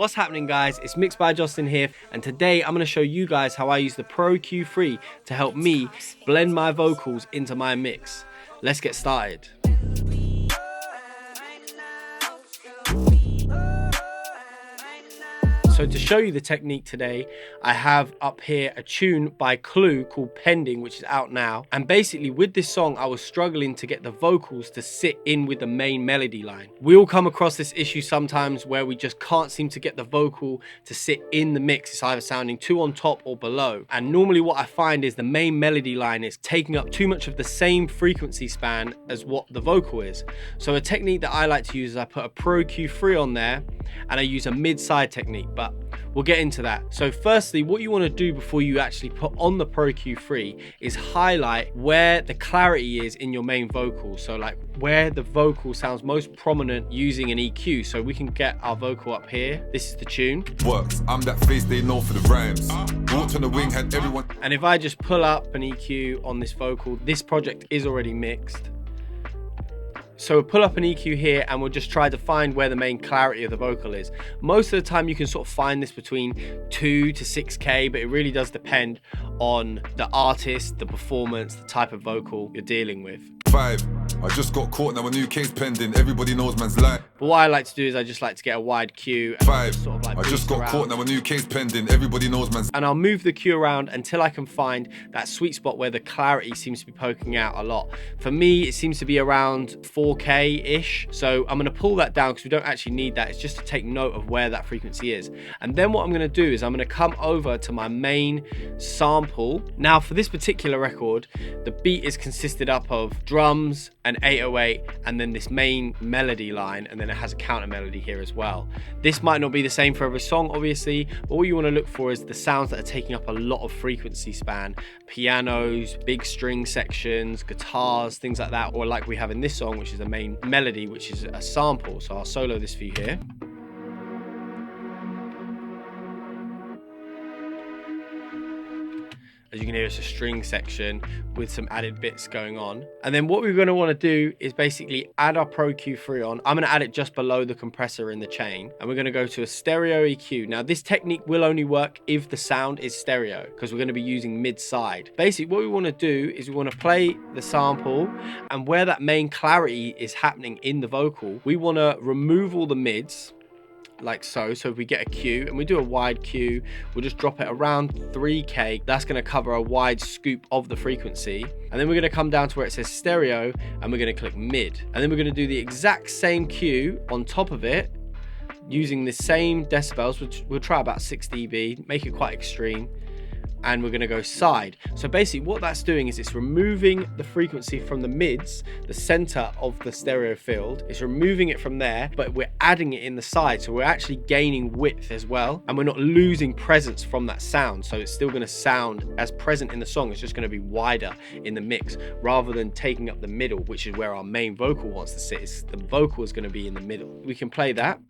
What's happening, guys? It's Mixed by Jocelyn here, and today I'm going to show you guys how I use the Pro Q3 to help me blend my vocals into my mix. Let's get started. So to show you the technique today, I have up here a tune by Clue called Pending, which is out now. And basically with this song, I was struggling to get the vocals to sit in with the main melody line. We all come across this issue sometimes where we just can't seem to get the vocal to sit in the mix. It's either sounding too on top or below. And normally what I find is the main melody line is taking up too much of the same frequency span as what the vocal is. So a technique that I like to use is I put a Pro Q3 on there and I use a mid-side technique, but we'll get into that. So firstly, what you want to do before you actually put on the Pro Q3 is highlight where the clarity is in your main vocal. So like where the vocal sounds most prominent using an EQ. So we can get our vocal up here. This is the tune. Works. I'm that face they know for the rhymes. Walked on the wing, had everyone. And if I just pull up an EQ on this vocal, this project is already mixed. So we'll pull up an EQ here and we'll just try to find where the main clarity of the vocal is. Most of the time you can sort of find this between 2 to 6K, but it really does depend on the artist, the performance, the type of vocal you're dealing with. 5. I just got caught, now a new case pending. Everybody knows man's lying. But what I like to do is I just like to get a wide cue. 5. Sort of like I just got caught, now a new case pending. Everybody knows man's. And I'll move the cue around until I can find that sweet spot where the clarity seems to be poking out a lot. For me, it seems to be around 4K-ish. So I'm gonna pull that down because we don't actually need that. It's just to take note of where that frequency is. And then what I'm gonna do is I'm gonna come over to my main sample. Now for this particular record, the beat is consisted up of drums, an 808, and then this main melody line, and then it has a counter melody here as well. This might not be the same for every song, obviously, but what you want to look for is the sounds that are taking up a lot of frequency span. Pianos, big string sections, guitars, things like that, or like we have in this song, which is the main melody, which is a sample. So I'll solo this for you here. As you can hear, it's a string section with some added bits going on. And then what we're going to want to do is basically add our Pro Q3 on. I'm going to add it just below the compressor in the chain. And we're going to go to a stereo EQ. Now this technique will only work if the sound is stereo, because we're going to be using mid-side. Basically what we want to do is we want to play the sample, and where that main clarity is happening in the vocal, we want to remove all the mids, like so. So if we get a Q and we do a wide Q, we'll just drop it around 3K. That's going to cover a wide scoop of the frequency. And then we're going to come down to where it says stereo and we're going to click mid. And then we're going to do the exact same Q on top of it using the same decibels, which we'll try about 6 dB, make it quite extreme. And we're going to go side. So basically what that's doing is it's removing the frequency from the mids, the center of the stereo field. It's removing it from there, but we're adding it in the side. So we're actually gaining width as well. And we're not losing presence from that sound. So it's still going to sound as present in the song. It's just going to be wider in the mix rather than taking up the middle, which is where our main vocal wants to sit. The vocal is going to be in the middle. We can play that.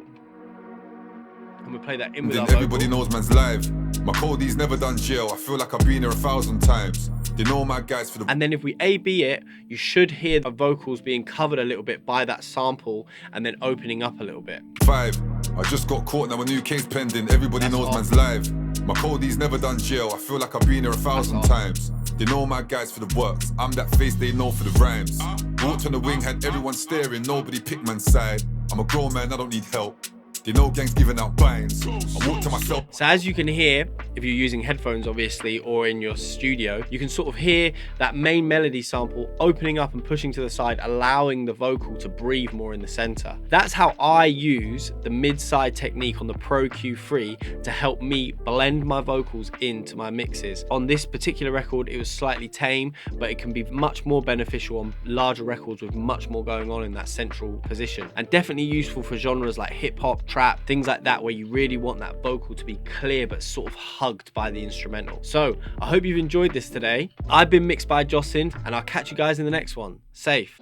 And we play that in with our Everybody vocal. knows man's live. My cody's never done jail. I feel like I've been here 1,000 times. They know my guys for the. And then if we A/B it, you should hear the vocals being covered a little bit by that sample and then opening up a little bit. 5. I just got caught, now a new case pending. Everybody knows man's live. My cody's never done jail. I feel like I've been here 1,000 times. They know my guys for the works. I'm that face they know for the rhymes. Walked on the wing, had everyone staring. Nobody picked man's side. I'm a grown man, I don't need help. They know gangs giving out binds. I walk to myself. So as you can hear, if you're using headphones obviously, or in your studio, you can sort of hear that main melody sample opening up and pushing to the side, allowing the vocal to breathe more in the center. That's how I use the mid-side technique on the Pro Q3 to help me blend my vocals into my mixes. On this particular record, it was slightly tame, but it can be much more beneficial on larger records with much more going on in that central position. And definitely useful for genres like hip hop, trap, things like that, where you really want that vocal to be clear but sort of hugged by the instrumental. So I hope you've enjoyed this today. I've been Mixed by Jocelyn, and I'll catch you guys in the next one. Safe.